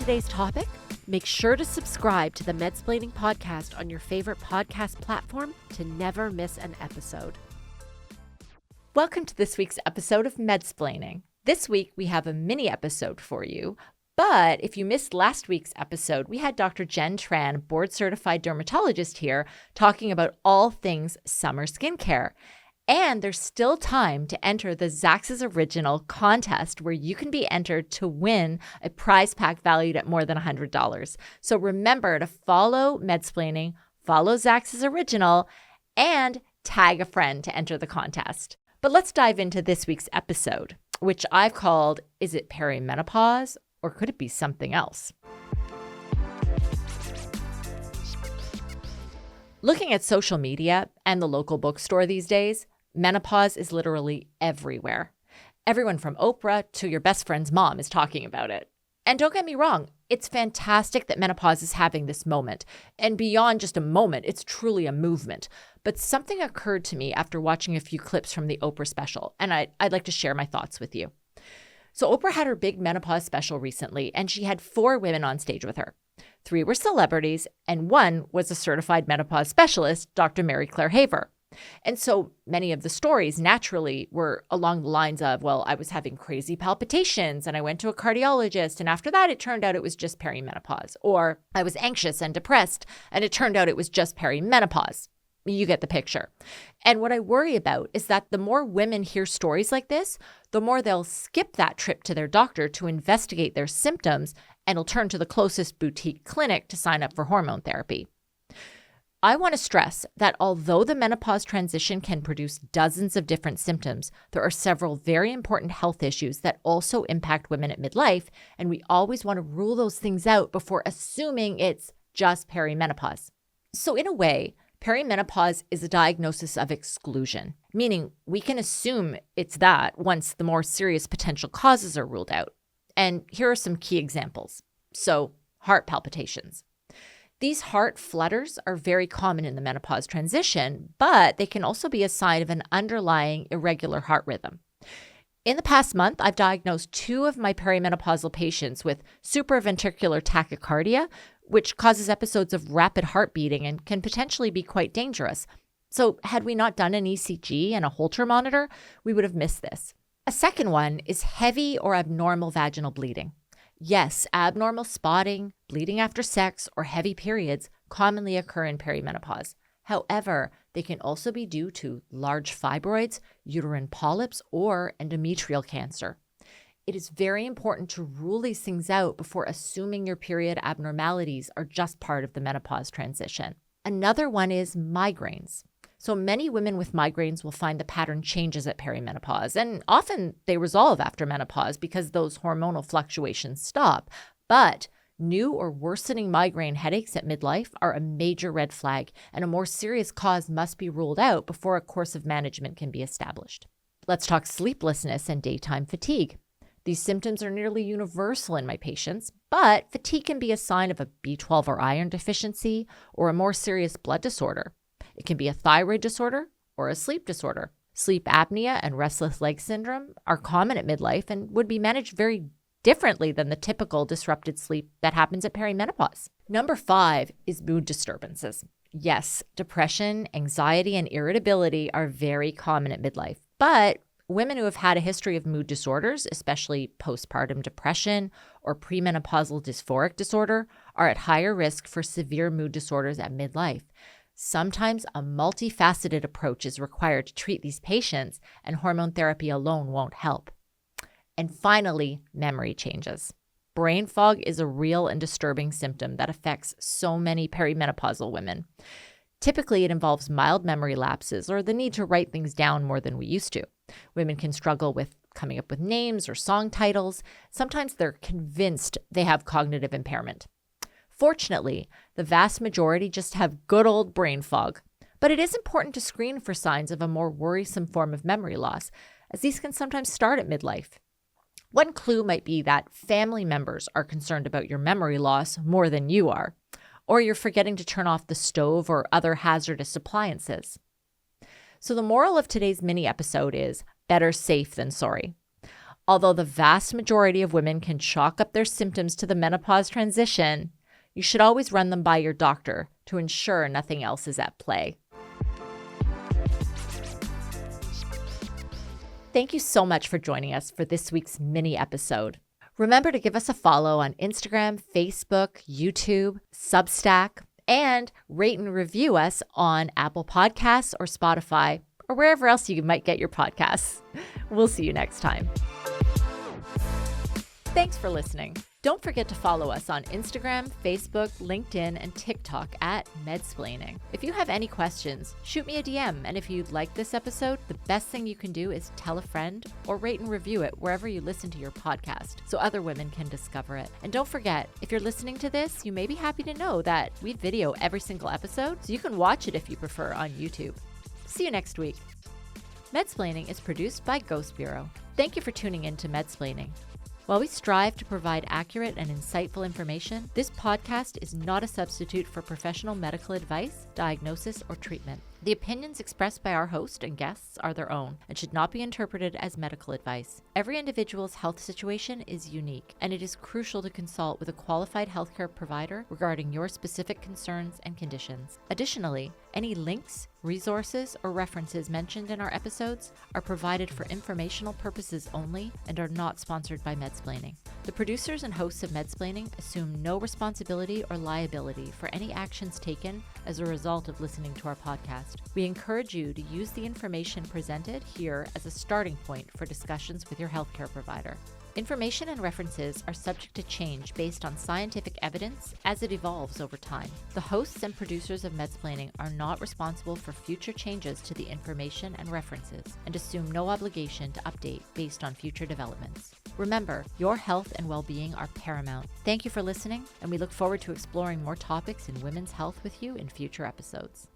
today's topic? Make sure to subscribe to the Medsplaining podcast on your favorite podcast platform to never miss an episode. Welcome to this week's episode of Medsplaining. This week we have a mini episode for you, but if you missed last week's episode, we had Dr. Jen Tran, board-certified dermatologist here, talking about all things summer skincare. And there's still time to enter the Zax's Original contest where you can be entered to win a prize pack valued at more than $100. So remember to follow Medsplaining, follow Zax's Original, and tag a friend to enter the contest. But let's dive into this week's episode, which I've called, Is it perimenopause or could it be something else? Looking at social media and the local bookstore these days, menopause is literally everywhere. Everyone from Oprah to your best friend's mom is talking about it. And don't get me wrong, it's fantastic that menopause is having this moment. And beyond just a moment, it's truly a movement. But something occurred to me after watching a few clips from the Oprah special, and I'd like to share my thoughts with you. So Oprah had her big menopause special recently, and she had 4 women on stage with her. 3 were celebrities, and 1 was a certified menopause specialist, Dr. Mary Claire Haver. And so many of the stories naturally were along the lines of, well, I was having crazy palpitations and I went to a cardiologist, and after that, it turned out it was just perimenopause. Or I was anxious and depressed and it turned out it was just perimenopause. You get the picture. And what I worry about is that the more women hear stories like this, the more they'll skip that trip to their doctor to investigate their symptoms and will turn to the closest boutique clinic to sign up for hormone therapy. I want to stress that although the menopause transition can produce dozens of different symptoms, there are several very important health issues that also impact women at midlife, and we always want to rule those things out before assuming it's just perimenopause. So in a way, perimenopause is a diagnosis of exclusion, meaning we can assume it's that once the more serious potential causes are ruled out. And here are some key examples. So, heart palpitations. These heart flutters are very common in the menopause transition, but they can also be a sign of an underlying irregular heart rhythm. In the past month, I've diagnosed 2 of my perimenopausal patients with supraventricular tachycardia, which causes episodes of rapid heart beating and can potentially be quite dangerous. So had we not done an ECG and a Holter monitor, we would have missed this. A second one is heavy or abnormal vaginal bleeding. Yes, abnormal spotting, bleeding after sex, or heavy periods commonly occur in perimenopause. However, they can also be due to large fibroids, uterine polyps, or endometrial cancer. It is very important to rule these things out before assuming your period abnormalities are just part of the menopause transition. Another one is migraines. So many women with migraines will find the pattern changes at perimenopause, and often they resolve after menopause because those hormonal fluctuations stop. But new or worsening migraine headaches at midlife are a major red flag, and a more serious cause must be ruled out before a course of management can be established. Let's talk sleeplessness and daytime fatigue. These symptoms are nearly universal in my patients, but fatigue can be a sign of a B12 or iron deficiency or a more serious blood disorder. It can be a thyroid disorder or a sleep disorder. Sleep apnea and restless leg syndrome are common at midlife and would be managed very differently than the typical disrupted sleep that happens at perimenopause. Number 5 is mood disturbances. Yes, depression, anxiety, and irritability are very common at midlife, but women who have had a history of mood disorders, especially postpartum depression or premenopausal dysphoric disorder, are at higher risk for severe mood disorders at midlife. Sometimes a multifaceted approach is required to treat these patients, and hormone therapy alone won't help. And finally, memory changes. Brain fog is a real and disturbing symptom that affects so many perimenopausal women. Typically, it involves mild memory lapses or the need to write things down more than we used to. Women can struggle with coming up with names or song titles. Sometimes they're convinced they have cognitive impairment. Fortunately, the vast majority just have good old brain fog, but it is important to screen for signs of a more worrisome form of memory loss, as these can sometimes start at midlife. One clue might be that family members are concerned about your memory loss more than you are, or you're forgetting to turn off the stove or other hazardous appliances. So the moral of today's mini episode is better safe than sorry. Although the vast majority of women can chalk up their symptoms to the menopause transition, you should always run them by your doctor to ensure nothing else is at play. Thank you so much for joining us for this week's mini episode. Remember to give us a follow on Instagram, Facebook, YouTube, Substack, and rate and review us on Apple Podcasts or Spotify or wherever else you might get your podcasts. We'll see you next time. Thanks for listening. Don't forget to follow us on Instagram, Facebook, LinkedIn, and TikTok at Medsplaining. If you have any questions, shoot me a DM. And if you'd like this episode, the best thing you can do is tell a friend or rate and review it wherever you listen to your podcast so other women can discover it. And don't forget, if you're listening to this, you may be happy to know that we video every single episode, so you can watch it if you prefer on YouTube. See you next week. Medsplaining is produced by Ghost Bureau. Thank you for tuning in to Medsplaining. While we strive to provide accurate and insightful information, this podcast is not a substitute for professional medical advice, diagnosis, or treatment. The opinions expressed by our host and guests are their own and should not be interpreted as medical advice. Every individual's health situation is unique, and it is crucial to consult with a qualified healthcare provider regarding your specific concerns and conditions. Additionally, any links, resources, or references mentioned in our episodes are provided for informational purposes only and are not sponsored by Medsplaining. The producers and hosts of Medsplaining assume no responsibility or liability for any actions taken as a result of listening to our podcast. We encourage you to use the information presented here as a starting point for discussions with your healthcare provider. Information and references are subject to change based on scientific evidence as it evolves over time. The hosts and producers of Medsplaining are not responsible for future changes to the information and references and assume no obligation to update based on future developments. Remember, your health and well-being are paramount. Thank you for listening, and we look forward to exploring more topics in women's health with you in future episodes.